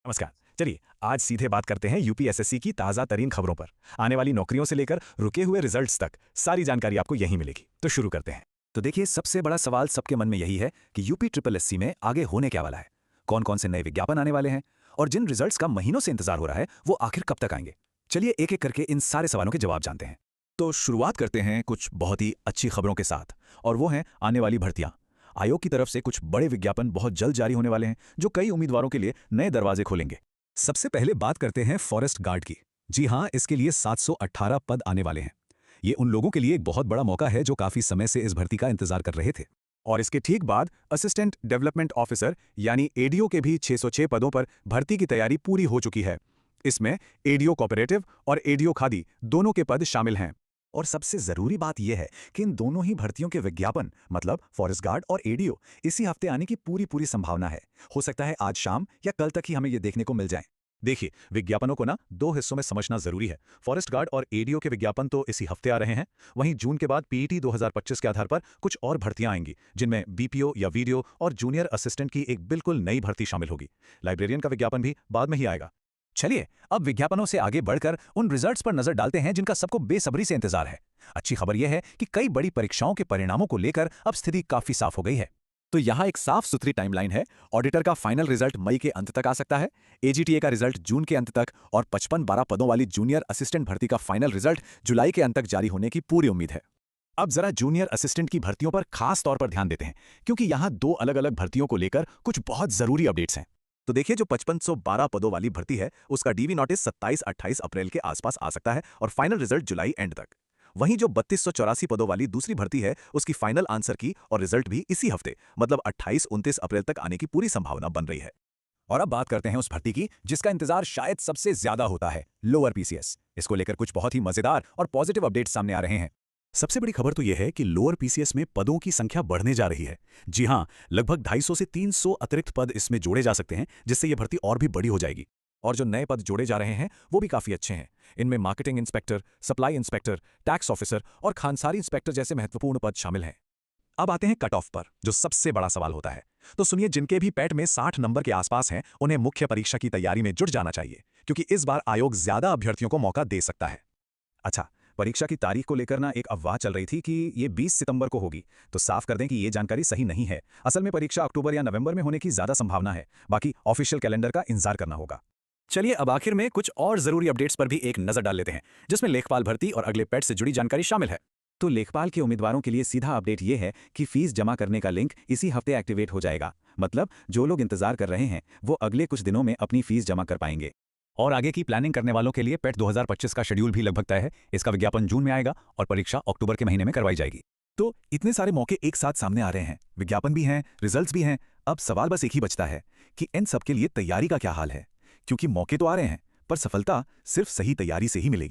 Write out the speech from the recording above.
नमस्कार। चलिए आज सीधे बात करते हैं यूपीएसएससी की ताज़ा तरीन खबरों पर। आने वाली नौकरियों से लेकर रुके हुए रिजल्ट्स तक सारी जानकारी आपको यहीं मिलेगी। तो शुरू करते हैं। तो देखिए, सबसे बड़ा सवाल सबके मन में यही है कि यूपी ट्रिपल एससी में आगे होने क्या वाला है। कौन कौन से नए विज्ञापन आने वाले हैं और जिन रिजल्ट्स का महीनों से इंतजार हो रहा है वो आखिर कब तक आएंगे। चलिए एक एक करके इन सारे सवालों के जवाब जानते हैं। तो शुरुआत करते हैं कुछ बहुत ही अच्छी खबरों के साथ, और वो हैं आने वाली भर्तियां। आयोग की तरफ से कुछ बड़े विज्ञापन बहुत जल्द जारी होने वाले हैं जो कई उम्मीदवारों के लिए नए दरवाजे खोलेंगे। सबसे पहले बात करते हैं फॉरेस्ट गार्ड की। जी हाँ, इसके लिए 718 पद आने वाले हैं। ये उन लोगों के लिए एक बहुत बड़ा मौका है जो काफी समय से इस भर्ती का इंतजार कर रहे थे। और इसके ठीक बाद असिस्टेंट डेवलपमेंट ऑफिसर यानी एडीओ के भी 606 पदों पर भर्ती की तैयारी पूरी हो चुकी है। इसमें एडीओ कोऑपरेटिव और एडीओ खादी दोनों के पद शामिल हैं। और सबसे जरूरी बात यह है कि इन दोनों ही भर्तियों के विज्ञापन, मतलब फॉरेस्ट गार्ड और एडीओ, इसी हफ्ते आने की पूरी पूरी संभावना है। हो सकता है आज शाम या कल तक ही हमें ये देखने को मिल जाए। देखिए, विज्ञापनों को ना दो हिस्सों में समझना जरूरी है। फॉरेस्ट गार्ड और एडीओ के विज्ञापन तो इसी हफ्ते आ रहे हैं। वहीं जून के बाद पीईटी 2025 के आधार पर कुछ और भर्तियां आएंगी जिनमें बीपीओ या वीडियो और जूनियर असिस्टेंट की एक बिल्कुल नई भर्ती शामिल होगी। लाइब्रेरियन का विज्ञापन भी बाद में ही आएगा। चलिए अब विज्ञापनों से आगे बढ़कर उन रिजल्ट्स पर नजर डालते हैं जिनका सबको बेसब्री से इंतजार है। अच्छी खबर यह है कि कई बड़ी परीक्षाओं के परिणामों को लेकर अब स्थिति काफी साफ हो गई है। तो यहाँ एक साफ सुथरी टाइमलाइन है। ऑडिटर का फाइनल रिजल्ट मई के अंत तक आ सकता है, एजीटीए का रिजल्ट जून के अंत तक, और 55-12 पदों वाली जूनियर असिस्टेंट भर्ती का फाइनल रिजल्ट जुलाई के अंत तक जारी होने की पूरी उम्मीद है। अब जरा जूनियर असिस्टेंट की भर्तियों पर खास तौर पर ध्यान देते हैं, क्योंकि यहाँ दो अलग अलग भर्तियों को लेकर कुछ बहुत जरूरी अपडेट्स हैं। तो देखिए, जो 5512 पदों वाली भर्ती है उसका डीवी नोटिस 27-28 अप्रैल के आसपास आ सकता है और फाइनल रिजल्ट जुलाई एंड तक। वहीं जो 3284 पदों वाली दूसरी भर्ती है उसकी फाइनल आंसर की और रिजल्ट भी इसी हफ्ते, मतलब 28-29 अप्रैल तक आने की पूरी संभावना बन रही है। और अब बात करते हैं उस भर्ती की जिसका इंतजार शायद सबसे ज्यादा होता है, लोअर पीसीएस। इसको लेकर कुछ बहुत ही मजेदार और पॉजिटिव अपडेट्स सामने आ रहे हैं। सबसे बड़ी खबर तो यह है कि लोअर पीसीएस में पदों की संख्या बढ़ने जा रही है। जी हां, लगभग 250 से 300 अतिरिक्त पद इसमें जोड़े जा सकते हैं, जिससे यह भर्ती और भी बड़ी हो जाएगी। और जो नए पद जोड़े जा रहे हैं वो भी काफी अच्छे हैं। इनमें marketing inspector, supply inspector, tax officer और खानसारी इंस्पेक्टर जैसे महत्वपूर्ण पद शामिल हैं। अब आते हैं कट ऑफ पर, जो सबसे बड़ा सवाल होता है। तो सुनिए, जिनके भी पैट में 60 नंबर के आसपास हैं उन्हें मुख्य परीक्षा की तैयारी में जुट जाना चाहिए, क्योंकि इस बार आयोग ज्यादा अभ्यर्थियों को मौका दे सकता है। अच्छा, परीक्षा की तारीख को लेकर ना एक अफवाह चल रही थी कि ये 20 सितंबर को होगी। तो साफ कर दें कि ये जानकारी सही नहीं है। असल में परीक्षा अक्टूबर या नवंबर में होने की ज्यादा संभावना है। बाकी ऑफिशियल कैलेंडर का इंतजार करना होगा। चलिए अब आखिर में कुछ और जरूरी अपडेट्स पर भी एक नजर डाल लेते हैं, जिसमें लेखपाल भर्ती और अगले पैट से जुड़ी जानकारी शामिल है। तो लेखपाल के उम्मीदवारों के लिए सीधा अपडेट ये है कि फीस जमा करने का लिंक इसी हफ्ते एक्टिवेट हो जाएगा। मतलब जो लोग इंतजार कर रहे हैं वो अगले कुछ दिनों में अपनी फीस जमा कर पाएंगे। और आगे की प्लानिंग करने वालों के लिए पेट 2025 का शेड्यूल भी लगभग तय है। इसका विज्ञापन जून में आएगा और परीक्षा अक्टूबर के महीने में करवाई जाएगी। तो इतने सारे मौके एक साथ सामने आ रहे हैं, विज्ञापन भी हैं, रिजल्ट्स भी हैं। अब सवाल बस एक ही बचता है कि इन सब के लिए तैयारी का क्या हाल है, क्योंकि मौके तो आ रहे हैं पर सफलता सिर्फ सही तैयारी से ही मिलेगी।